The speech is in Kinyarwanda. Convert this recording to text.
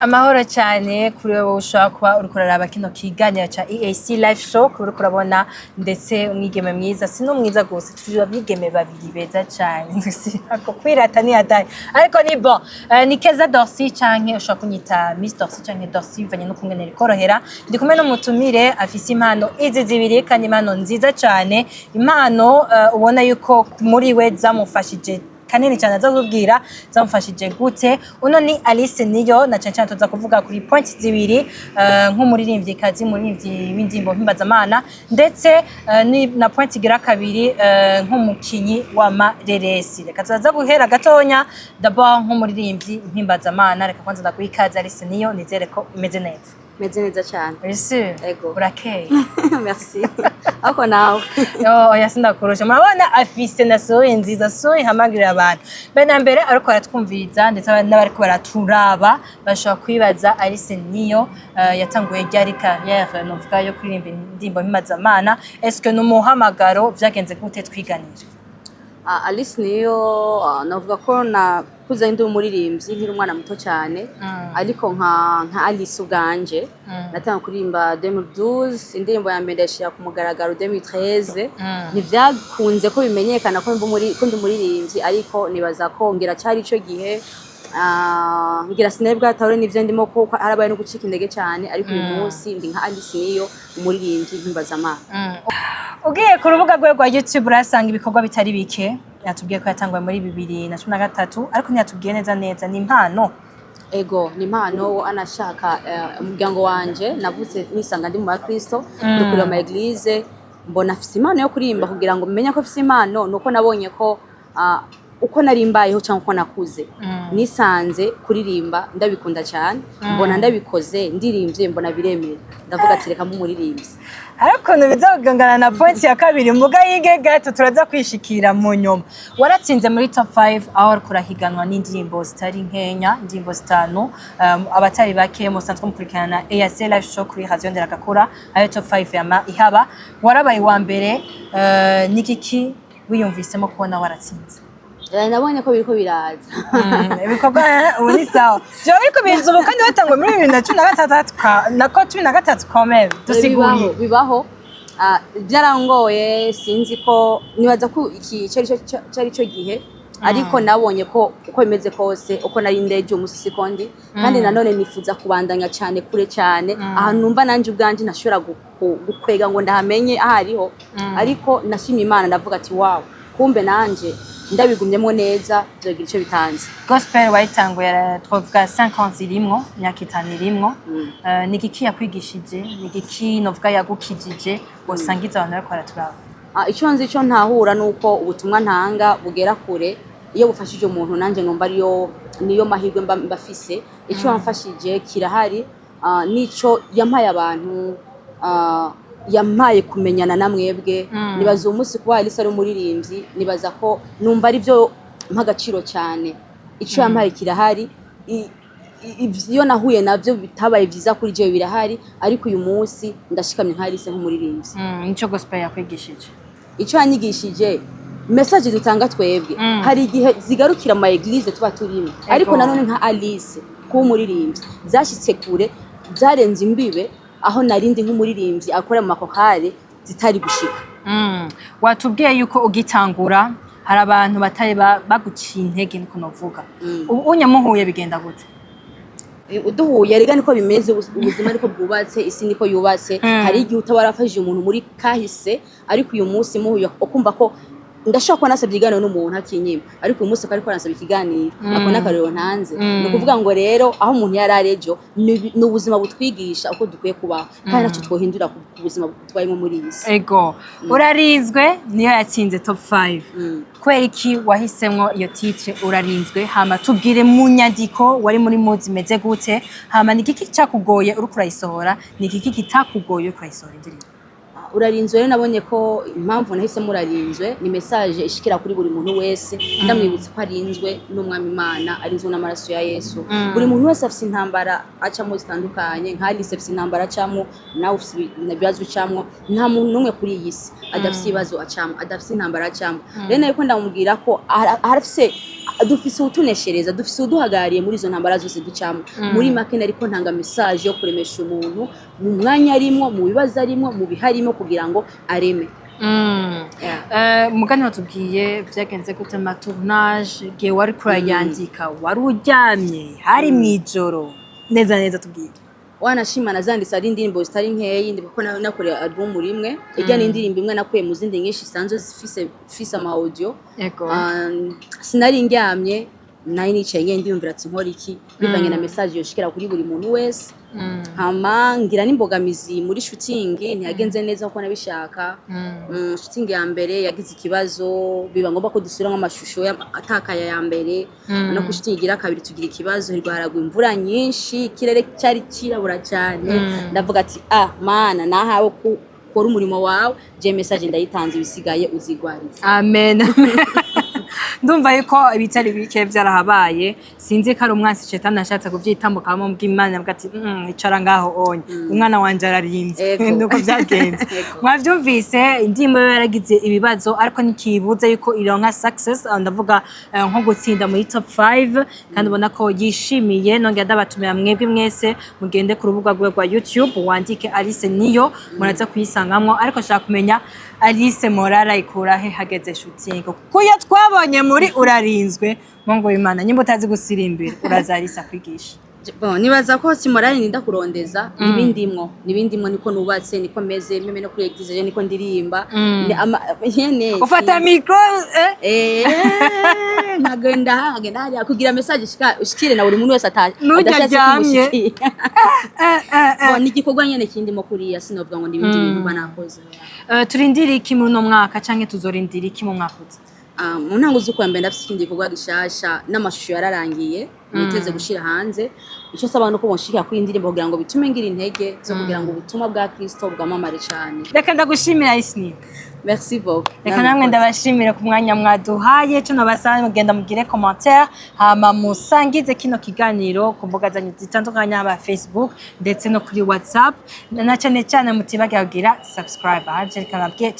Amahoro cyane kuri wowe ushobora kuba uri kuraraba kino kiganiro ca EAC live show kuri kurabona ndetse umwigeme mwiza sino mwiza gose tujura bigeme babiri beza cyane ako kwirata ni adai ariko ni bon ni Keza Dorcy canke ushobora kunyita Miss Dorcy canke Dorcy bivanye no kungene rikorohera ndi kumwe n'umutumire afise impano izi zibiri kandi impano nziza cyane impano ubona yuko muri we zamufashije kanini cyane azakubwira zamufashije gute uno ni Alice Niyo na cyane tuza kuvuga kuri points zibiri nk'umuririmbyi kazi muririmbyi w'indimbo mpimbaza ndetse ni na point igira kabiri nk'umukinyi wa mareresi reka tuza guhera gatonya d'abord nk'umuririmbyi mpimbaza reka kwanza ndakwikaza Alice Niyo nizere ko imeze neza meze neza cyane ese ego urakeye merci ako nawe oya sindakurusha murabona afise na soye nziza soye hamagirira abantu bena mbere ariko aratwumviriza ndetse n'abari ko baraturaba bashobora kwibaza Alice Niyo yatanguye ryari carrière novuga yo kuririmba indimbo mpimazamana est-ce que numuhamagaro vyagenze gute twiganira Alice Niyo navuga ko na kuza ndi umuririmbyi nkiri umwana muto cyane ariko nka Alice ubwanje natanga kuririmba 2012 indirimbo ya mbere ndashira ku mugaragaro 2013 ntivyakunze ko bimenyekana ko ndi umuririmbyi ariko nibaza ko ngira cyari ico gihe ngira sinebwa tawre nivyo ndimo ko harabaye no gucika indege cyane ariko uyu munsi ndi nka Alice Niyo umuririmbyi mpimbaza ugiye ku rubuga rwe rwa YouTube urasanga ibikorwa bitari bike yatubwiye ko yatangwa muri 2013 ariko ntiyatubwiye neza ni impano ego ni impano anashaka umuryango wanje navutse nisanga ndi mu bakristo dukuriye mu eglise mbona afise impano yo kurimba kugira ngo menye ko afise impano nuko nabonye ko uko narimbayeho cyangwa uko nakuze nisanze kuririmba ndabikunda cyane mbona ndabikoze ndirimbye mbona biremera ndavuga ati reka mumuririmbye ariko nubizagangana na point ya kabiri muga yige gato turaza kwishikira mu nyuma waratsinze muri top 5 aho kurahiganwa n'indirimbo zitari nkenya indirimbo zitanu abatari bake mu sanzwe mukurikirana na EAC live show kuri radio Nderagakura ayo top 5 yama ihaba warabaye wa mbere nikiki wiyumvisemo kubona waratsinze nabonye ko biriko biraza ibikorwa ubu ni sawa byo biriko biza ubu kandi batangwe muri 2013 nako 2013 komeye dusiguriye bibaho byarangoye sinzi ko nibaza ko iki cyari cyo gihe ariko nabonye ko uko bimeze kose uko nari ndeje umusisi kondi kandi nanone nifuza kubandanya cyane kure cyane ahantu numva nanje ubwanje nashobora gukwega ngo ndahamenye ahariho ariko nashimye Imana ndavuga ati wow kumbe nanje ndabigumyemo neza byogira icyo bitanze gospel wayitanguye twavuga 50 irimwo myaka 5 irimwo nigiki yakwigishije nigiki novuga yagukijije wosangiza abantu bariko baraturaba icyo nzi cyo ntahura nuko ubutumwa ntanga bugera kure iyo bufashije umuntu nanje ngomba niyo mahirwe mbafise icyo wamfashije kirahari nico yampaye abantu yampaye kumenyana na mwebwe nibaza umunsi kuba Alice ari umuririmbyi nibaza ko numva ari byo mpagaciro cyane icyo yampaye kirahari iyo nahuye navyo bitabaye byiza kuri je birahari ariko uyu munsi ndashikamye nka Alice nk'umuririmbyi nico gospel yakwigishije icyo yanyigishije message dutanga twebwe hari igihe zigarukira mu eglise tuba turimo ariko nanone nka Alice ku umuririmbyi zashitse kure byarenze imbibe aho narindi nk'umuririmbyi akora mu makokare zitari gushika watubwiye yuko ugitangura hari abantu batari baguciye intege niko novuga unyamuhuye bigenda gute uduhuye rega niko bimeze ubuzima niko bwubatse isi niko yubatse hari igihe utabarafashije umuntu muri kahise ariko uyu munsi muhuye ukumva ko ndashaka ko nasabye iganiro n'umuntu akinyima ariko uyu munsi ariko nasabye ikiganiro ako nakarero ntanze no kuvuga ngo rero aho umuntu yararejo ni ubuzima butwigisha uko dukwiye kubaho kandi naco twohindura ku buzima twayimo muri iyi si ego urarinzwe niyo yatsinze top 5 kwera iki wahisemwo iyo titre urarinzwe hama tubwire mu nyandiko wari muri muzi meze gute hama nikiki cyakugoye uri kurayisohora nikiki kitakugoye kurayisohora indirimbo urarinzwe rero nabonye ko impamvu nahise murarinzwe ni message ishikira kuri buri muntu wese ndamwibutsa ko arinzwe n'umwami Imana arinzwe n'amaraso ya Yesu buri muntu wese afite intambara acamo zitandukanye nka Alice afite intambara acamo nawe ufite ibibazo acamo nta muntu numwe kuri iyi si adafite ibibazo acamo adafite intambara acamo rero nako ndamubwira ko arafite dufise utuneshereza dufise uduhagariye muri izo ntambara zose ducamo muri make nariko ntanga message yo kuremesha umuntu mu mwanya arimwo mu bibazo arimwo mu biharimo kugira ngo areme mugani watubwiye vyagenze gute tournage gihe wari kurayandika wari uryamye hari mwijoro neza tubwiye wanashima nazanditse ari indirimbo zitari nkeyi ndiko nakoreye album rimwe ijya n'indirimbo imwe nakuye mu zindi nyinshi sanzo zifise ama audio sinari ndyamye nayi nicaye ngende ndiyumvira ati nkora iki bivanye na message yoshikira kuri buri muntu wese hama ngira n'imbogamizi muri shooting ntiyagenze neza uko nabishaka shooting ya mbere yagize ikibazo biba ngomba ko dusubira nk'amashusho atakaya ya mbere no ku shooting igira kabiri tugira ikibazo hirwaragwa imvura nyinshi ikirere cyari kirabura cyane ndavuga ati mana nahawe kora umurimo wawe je message ndayitanze ibisigaye uzigwariza amen ndumva yuko ibitari bike byarahabaye sinzi ko ari umwansi Shetani ashatse kuvyitambukamo bw'Imana bwa ati icara ngaho onye umwana wanje ararinze nuko byagenze mwavyumvise indimo yaragize ibibazo ariko nikibuze yuko ironka success ndavuga nko gutsinda muri top 5 kandi ubona ko yishimiye nongera ndabatumira mwebwe mwese mugende ku rubuga rwa YouTube wandike Alice Niyo muraza kuyisangamwo ariko shaka kumenya Alice Morara ikurahe hageze shooting kuko twabonye muri urarinzwe Mungu w'Imana nyimbo utazi gusirimbira urazarisa kwigisha nibaza ko Simorari ninda kurondeza nibindimwo niko nubatse niko meze meme no kuri eglise niko ndirimba nyene ufata micro nkagenda hari kugira message ushikire na buri muntu wese adashatse ni igikorwa nyene kindimo kuriya sinovuga ngo ndibindi bintu banakoze turindira iki muri no mwaka canke tuzorindira iki mu mwaka uza mu ntango z'uko mbere ndafite ikindi gikorwa gishasha n'amashusho yararangiye niteze gushira hanze icyo saba no ko bonshika kuri indirimbo kugira ngo bitume ngira intege zo kugira ngo ubutumwa bwa Kristo bwamamare cyane reka ndagushimira Isni merci beaucoup reka namwe ndabashimira ku mwanya mwaduhaye cyo nabasaba mugenda mugire commentaire hama musangize kino kiganiro ku mbuga zanyu zitandukanye haba Facebook ndetse no kuri WhatsApp na cyane mutibagira kugira subscribe haje kanabwiye